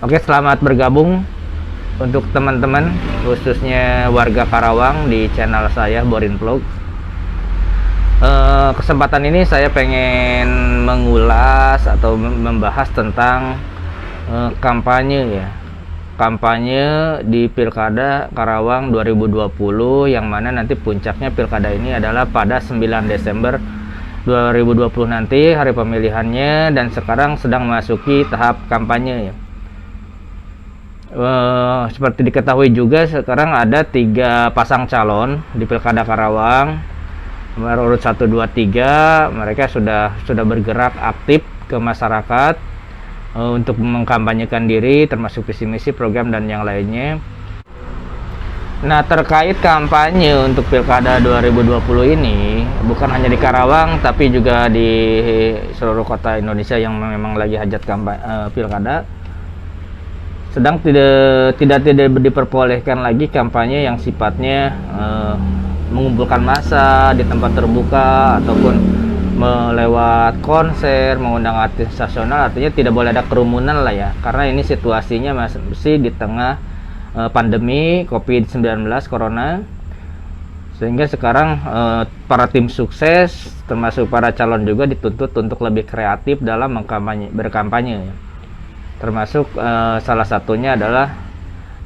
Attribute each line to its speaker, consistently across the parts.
Speaker 1: Oke, selamat bergabung untuk teman-teman, khususnya warga Karawang di channel saya Borin Vlog. Kesempatan ini saya pengen mengulas atau membahas tentang kampanye ya. Kampanye di Pilkada Karawang 2020 yang mana nanti puncaknya pilkada ini adalah pada 9 Desember 2020 nanti hari pemilihannya, dan sekarang sedang memasuki tahap kampanye ya. Seperti diketahui juga sekarang ada 3 pasang calon di Pilkada Karawang, nomor urut 1, 2, 3. Mereka sudah bergerak aktif ke masyarakat untuk mengkampanyekan diri, termasuk visi misi, program dan yang lainnya. Nah, terkait kampanye untuk Pilkada 2020 ini bukan hanya di Karawang tapi juga di seluruh kota Indonesia yang memang lagi hajat pilkada, sedang tidak diperbolehkan lagi kampanye yang sifatnya mengumpulkan massa di tempat terbuka ataupun melewat konser, mengundang artis nasional. Artinya tidak boleh ada kerumunan lah ya, karena ini situasinya masih di tengah pandemi COVID-19 Corona, sehingga sekarang para tim sukses termasuk para calon juga dituntut untuk lebih kreatif dalam berkampanye. Termasuk salah satunya adalah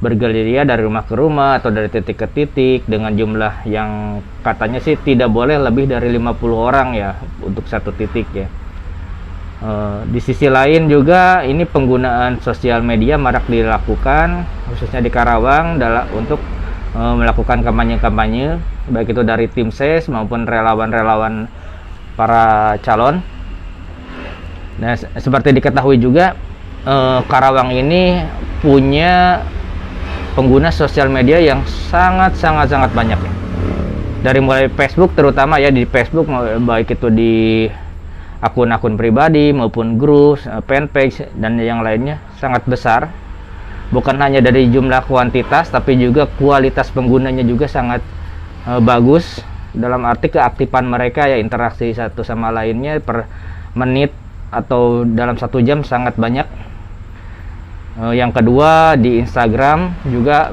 Speaker 1: bergerilya dari rumah ke rumah atau dari titik ke titik dengan jumlah yang katanya sih tidak boleh lebih dari 50 orang ya untuk satu titik ya. Di sisi lain juga ini penggunaan sosial media marak dilakukan khususnya di Karawang untuk melakukan kampanye-kampanye, baik itu dari tim ses maupun relawan-relawan para calon. Nah, seperti diketahui juga Karawang ini punya pengguna sosial media yang sangat banyak ya. Dari mulai Facebook, terutama ya di Facebook, baik itu di akun-akun pribadi maupun grup, fanpage dan yang lainnya sangat besar. Bukan hanya dari jumlah kuantitas tapi juga kualitas penggunanya juga sangat bagus. Dalam arti keaktifan mereka ya, interaksi satu sama lainnya per menit atau dalam 1 jam sangat banyak. Yang kedua, di Instagram juga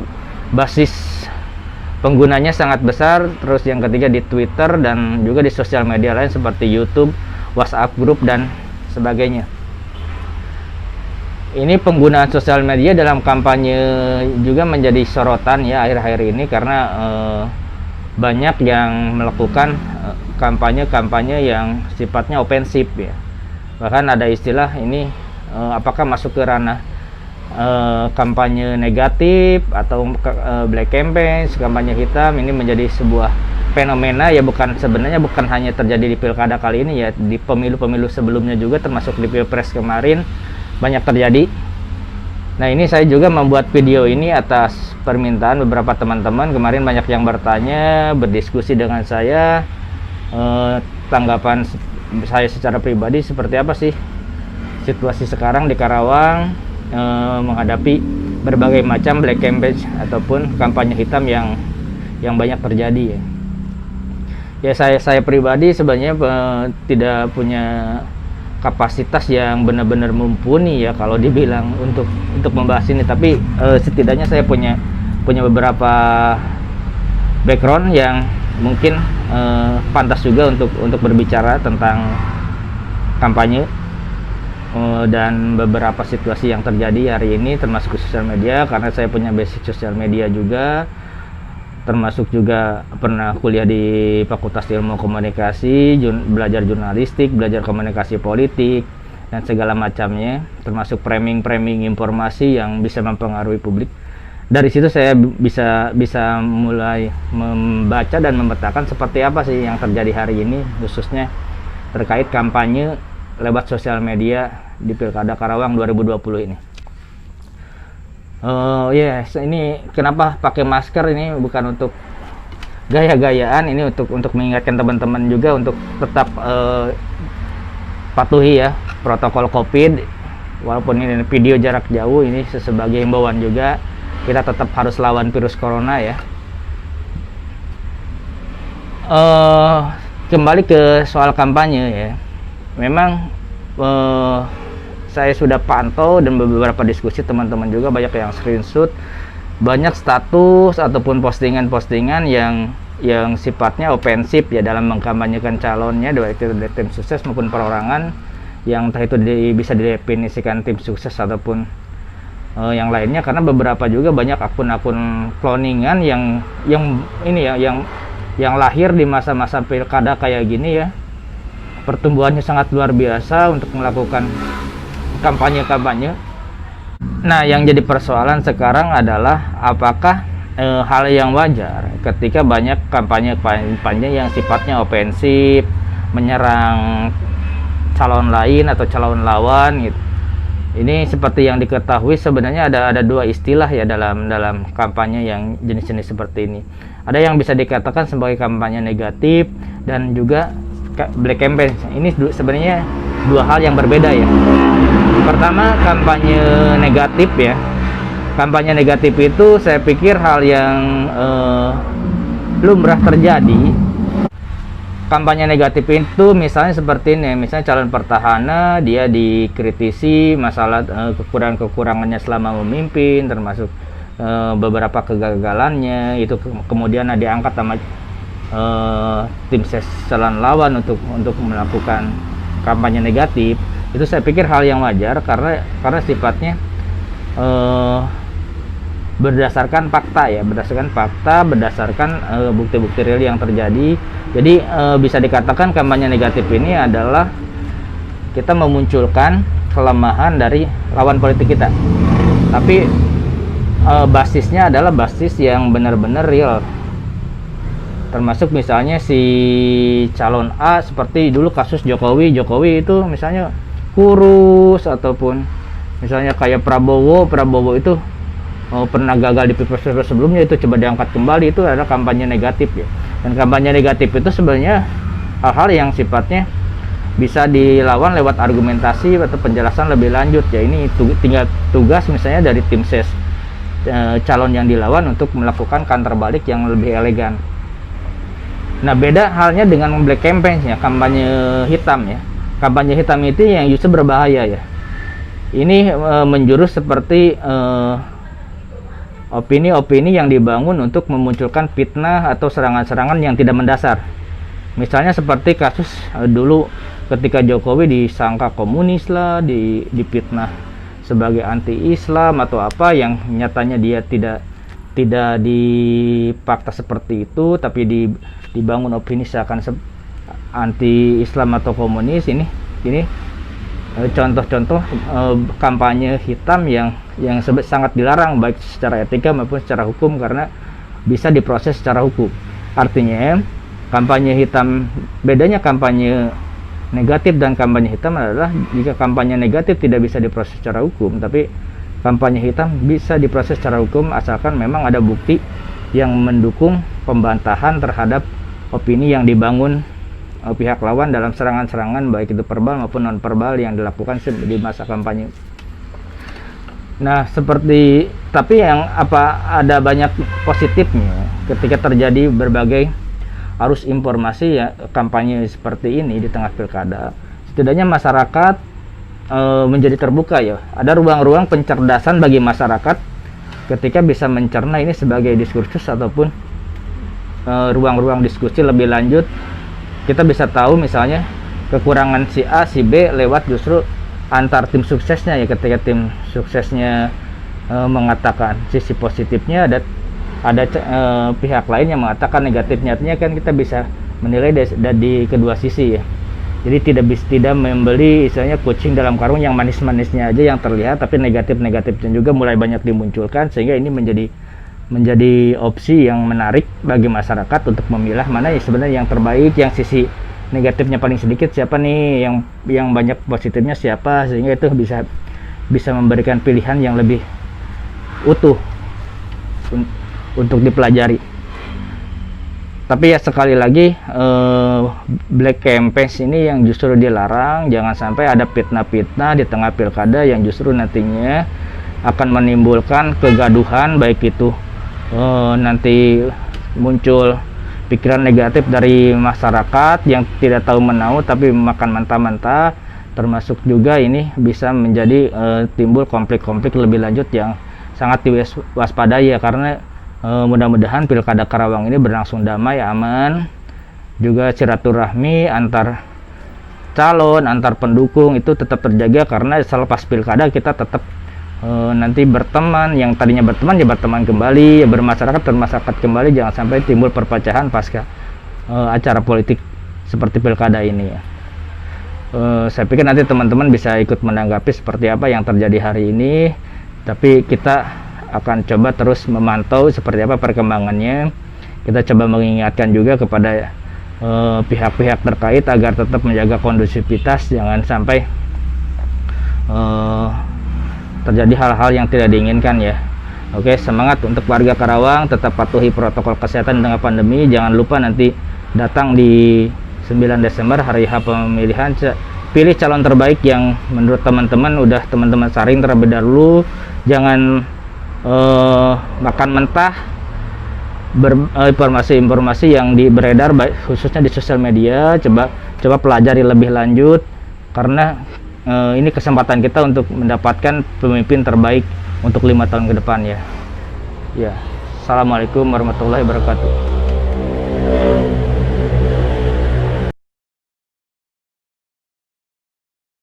Speaker 1: basis penggunanya sangat besar. Terus yang ketiga di Twitter dan juga di sosial media lain seperti YouTube, WhatsApp grup dan sebagainya. Ini penggunaan sosial media dalam kampanye juga menjadi sorotan ya akhir-akhir ini, karena banyak yang melakukan kampanye-kampanye yang sifatnya ofensif ya. Bahkan ada istilah ini apakah masuk ke ranah kampanye negatif atau black campaign, kampanye hitam. Ini menjadi sebuah fenomena ya, sebenarnya bukan hanya terjadi di pilkada kali ini ya, di pemilu-pemilu sebelumnya juga, termasuk di pilpres kemarin banyak terjadi. Nah, ini saya juga membuat video ini atas permintaan beberapa teman-teman. Kemarin banyak yang bertanya, berdiskusi dengan saya, tanggapan saya secara pribadi seperti apa sih situasi sekarang di Karawang menghadapi berbagai macam black campaign ataupun kampanye hitam yang banyak terjadi ya. Ya, saya pribadi sebenarnya tidak punya kapasitas yang benar-benar mumpuni ya kalau dibilang untuk membahas ini, tapi setidaknya saya punya beberapa background yang mungkin pantas juga untuk berbicara tentang kampanye dan beberapa situasi yang terjadi hari ini, termasuk sosial media, karena saya punya basic sosial media juga, termasuk juga pernah kuliah di Fakultas Ilmu Komunikasi, belajar jurnalistik, belajar komunikasi politik dan segala macamnya, termasuk framing informasi yang bisa mempengaruhi publik. Dari situ saya bisa mulai membaca dan memetakan seperti apa sih yang terjadi hari ini, khususnya terkait kampanye lewat sosial media di Pilkada Karawang 2020 ini. Yes, ini kenapa pakai masker ini bukan untuk gaya-gayaan, ini untuk mengingatkan teman-teman juga untuk tetap patuhi ya protokol COVID. Walaupun ini video jarak jauh, ini sebagai himbauan juga, kita tetap harus lawan virus corona ya. Kembali ke soal kampanye ya. Memang saya sudah pantau dan beberapa diskusi teman-teman juga banyak yang screenshot, banyak status ataupun postingan-postingan yang sifatnya ofensif ya dalam mengkampanyekan calonnya, baik itu dari tim sukses maupun perorangan, yang entah itu bisa didefinisikan tim sukses ataupun yang lainnya, karena beberapa juga banyak akun-akun cloningan yang ini ya yang lahir di masa-masa pilkada kayak gini ya, pertumbuhannya sangat luar biasa untuk melakukan kampanye-kampanye. Nah, yang jadi persoalan sekarang adalah apakah hal yang wajar ketika banyak kampanye yang sifatnya ofensif, menyerang calon lain atau calon lawan gitu. Ini seperti yang diketahui sebenarnya ada dua istilah ya dalam kampanye yang jenis-jenis seperti ini. Ada yang bisa dikatakan sebagai kampanye negatif dan juga black campaign. Ini sebenarnya dua hal yang berbeda ya. Pertama, kampanye negatif ya. Kampanye negatif itu saya pikir hal yang lumrah terjadi. Kampanye negatif itu misalnya seperti ini, misalnya calon petahana dia dikritisi masalah kekurangan-kekurangannya selama memimpin, termasuk beberapa kegagalannya, itu kemudian diangkat sama tim ses lawan untuk melakukan kampanye negatif. Itu saya pikir hal yang wajar karena sifatnya berdasarkan fakta ya, berdasarkan bukti-bukti real yang terjadi. Jadi bisa dikatakan kampanye negatif ini adalah kita memunculkan kelemahan dari lawan politik kita, tapi basisnya adalah basis yang benar-benar real. Termasuk misalnya si calon A, seperti dulu kasus Jokowi itu misalnya kurus, ataupun misalnya kayak Prabowo itu pernah gagal di pilpres sebelumnya, itu coba diangkat kembali, itu adalah kampanye negatif ya. Dan kampanye negatif itu sebenarnya hal-hal yang sifatnya bisa dilawan lewat argumentasi atau penjelasan lebih lanjut ya. Ini tinggal tugas misalnya dari tim ses calon yang dilawan untuk melakukan counter balik yang lebih elegan. Nah, beda halnya dengan black campaign ya, kampanye hitam ya. Kampanye hitam itu yang justru berbahaya ya. Ini menjurus seperti opini-opini yang dibangun untuk memunculkan fitnah atau serangan-serangan yang tidak mendasar. Misalnya seperti kasus dulu ketika Jokowi disangka komunis lah, difitnah sebagai anti-Islam atau apa, yang nyatanya dia tidak dipakta seperti itu, tapi dibangun opini seakan anti-Islam atau komunis. Ini contoh-contoh kampanye hitam yang sangat dilarang baik secara etika maupun secara hukum, karena bisa diproses secara hukum. Artinya kampanye hitam, bedanya kampanye negatif dan kampanye hitam adalah jika kampanye negatif tidak bisa diproses secara hukum, tapi kampanye hitam bisa diproses secara hukum asalkan memang ada bukti yang mendukung pembantahan terhadap opini yang dibangun pihak lawan dalam serangan-serangan baik itu verbal maupun non verbal yang dilakukan di masa kampanye. Nah, tapi yang ada banyak positifnya ketika terjadi berbagai arus informasi ya, kampanye seperti ini di tengah pilkada. Setidaknya masyarakat menjadi terbuka ya. Ada ruang-ruang pencerdasan bagi masyarakat ketika bisa mencerna ini sebagai diskursus ataupun ruang-ruang diskusi lebih lanjut. Kita bisa tahu misalnya kekurangan si A, si B lewat justru antar tim suksesnya ya. Ketika tim suksesnya mengatakan sisi positifnya, ada pihak lain yang mengatakan negatifnya. Artinya kan kita bisa menilai dari kedua sisi ya. Jadi tidak membeli istilahnya kucing dalam karung yang manis-manisnya aja yang terlihat, tapi negatif-negatifnya juga mulai banyak dimunculkan, sehingga ini menjadi opsi yang menarik bagi masyarakat untuk memilah mana yang sebenarnya yang terbaik, yang sisi negatifnya paling sedikit siapa nih, yang banyak positifnya siapa, sehingga itu bisa memberikan pilihan yang lebih utuh untuk dipelajari. Tapi ya sekali lagi black campaign ini yang justru dilarang. Jangan sampai ada fitnah-fitnah di tengah pilkada yang justru nantinya akan menimbulkan kegaduhan, baik itu nanti muncul pikiran negatif dari masyarakat yang tidak tahu menau tapi makan mentah-mentah, termasuk juga ini bisa menjadi timbul konflik-konflik lebih lanjut yang sangat diwaspadai ya, karena mudah-mudahan Pilkada Karawang ini berlangsung damai, aman, juga silaturahmi antar calon, antar pendukung itu tetap terjaga, karena selepas Pilkada kita tetap nanti berteman, yang tadinya berteman ya berteman kembali, ya bermasyarakat kembali, jangan sampai timbul perpecahan pasca acara politik seperti Pilkada ini ya. Saya pikir nanti teman-teman bisa ikut menanggapi seperti apa yang terjadi hari ini, tapi kita akan coba terus memantau seperti apa perkembangannya. Kita coba mengingatkan juga kepada pihak-pihak terkait agar tetap menjaga kondusivitas, jangan sampai terjadi hal-hal yang tidak diinginkan ya. Oke, semangat untuk warga Karawang, tetap patuhi protokol kesehatan dengan pandemi. Jangan lupa nanti datang di 9 Desember hari H pemilihan, pilih calon terbaik yang menurut teman-teman udah teman-teman saring terlebih dahulu. Jangan makan mentah informasi-informasi yang beredar khususnya di sosial media. Coba pelajari lebih lanjut, karena ini kesempatan kita untuk mendapatkan pemimpin terbaik untuk 5 tahun ke depan ya. Assalamualaikum warahmatullahi wabarakatuh.